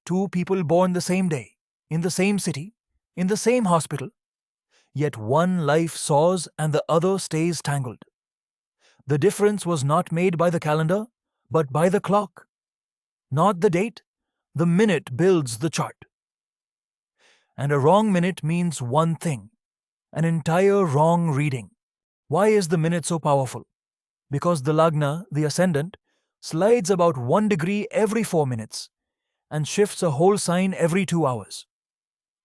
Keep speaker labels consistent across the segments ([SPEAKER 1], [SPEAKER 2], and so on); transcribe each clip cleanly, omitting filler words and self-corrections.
[SPEAKER 1] Two people born the same day, in the same city, in the same hospital, yet one life soars and the other stays tangled. The difference was not made by the calendar, but by the clock. Not the date, the minute builds the chart. And a wrong minute means one thing, an entire wrong reading. Why is the minute so powerful? Because the lagna, the ascendant, slides about 1 degree every 4 minutes and shifts a whole sign every 2 hours.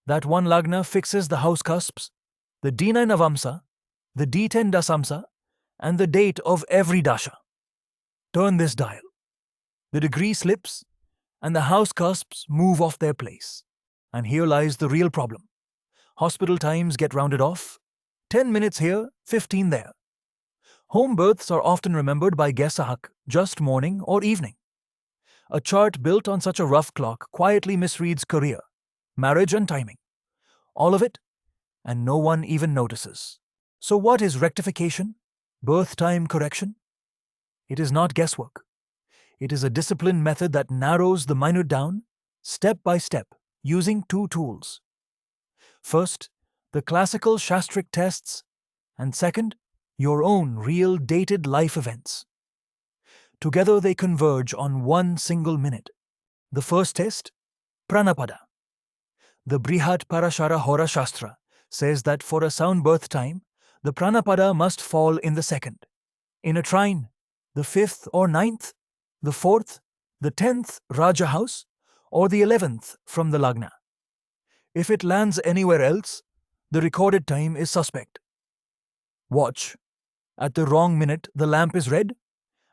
[SPEAKER 1] That one lagna fixes the house cusps, the D9 navamsa, the D10 dasamsa, and the date of every dasha. Turn this dial. The degree slips, and the house cusps move off their place. And here lies the real problem. Hospital times get rounded off, 10 minutes here, 15 there. Home births are often remembered by guesswork, just morning or evening. A chart built on such a rough clock quietly misreads career, marriage and timing. All of it, and no one even notices. So what is rectification? Birth time correction? It is not guesswork. It is a disciplined method that narrows the minute down, step by step, using 2 tools. First, the classical Shastric tests, and second, your own real dated life events. Together they converge on one single minute. The first test, Pranapada. The Brihat Parashara Hora Shastra says that for a sound birth time, the Pranapada must fall in the second. In a trine, the 5th or 9th, the 4th, the 10th Raja house, or the 11th from the lagna. If it lands anywhere else, the recorded time is suspect. Watch. At the wrong minute, the lamp is red.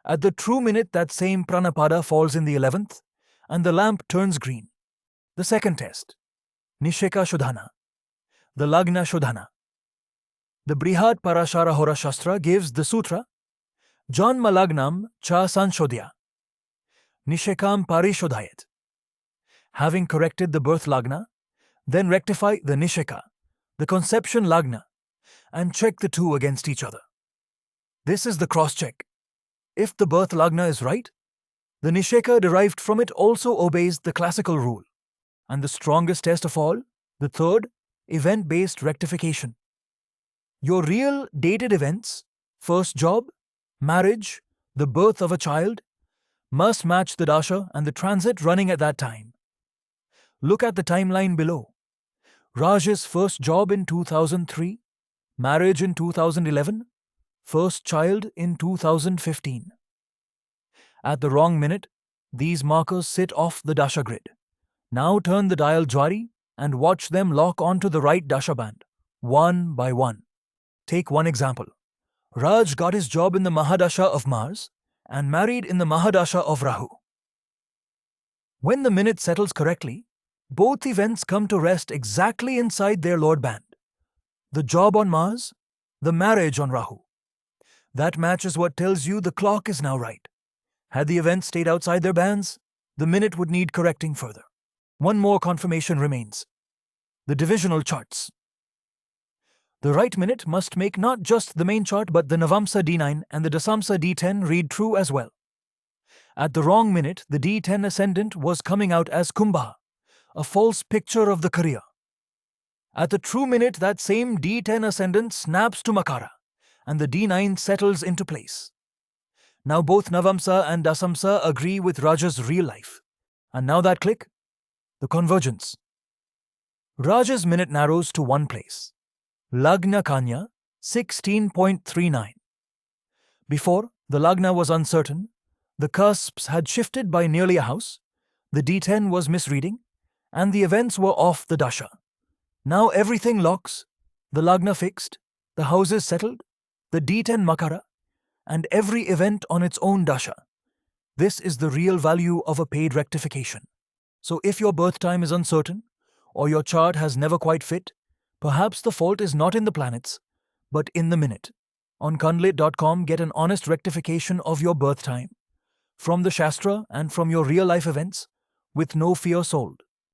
[SPEAKER 1] At the true minute, that same Pranapada falls in the 11th, and the lamp turns green. The second test, Nisheka-shodhana, the lagna-shodhana. The Brihat Parashara Hora Shastra gives the sutra, Janma lagnam cha sanshodhya, Nishekam parishodhayat. Having corrected the birth lagna, then rectify the Nisheka, the conception lagna, and check the two against each other. This is the cross-check. If the birth lagna is right, the Nisheka derived from it also obeys the classical rule. And the strongest test of all, the third, event-based rectification. Your real dated events, first job, marriage, the birth of a child, must match the dasha and the transit running at that time. Look at the timeline below. Raj's first job in 2003, marriage in 2011, first child in 2015. At the wrong minute, these markers sit off the dasha grid. Now turn the dial jwari and watch them lock onto the right dasha band, one by one. Take one example. Raj got his job in the Mahadasha of Mars and married in the Mahadasha of Rahu. When the minute settles correctly, both events come to rest exactly inside their Lord band. The job on Mars, the marriage on Rahu. That match is what tells you the clock is now right. Had the events stayed outside their bands, the minute would need correcting further. One more confirmation remains. The divisional charts. The right minute must make not just the main chart but the Navamsa D9 and the Dasamsa D10 read true as well. At the wrong minute, the D10 ascendant was coming out as Kumbha, a false picture of the career. At the true minute, that same D10 ascendant snaps to Makara, and the D9 settles into place. Now both Navamsa and Dasamsa agree with Raja's real life. And now that click, the convergence. Raja's minute narrows to one place. Lagna Kanya, 16.39. Before, the Lagna was uncertain, the cusps had shifted by nearly a house, the D10 was misreading, and the events were off the dasha. Now everything locks, the Lagna fixed, the houses settled, the D10 Makara, and every event on its own dasha. This is the real value of a paid rectification. So if your birth time is uncertain, or your chart has never quite fit, perhaps the fault is not in the planets, but in the minute. On Kundlit.com, get an honest rectification of your birth time, from the Shastra and from your real life events, with no fear sold.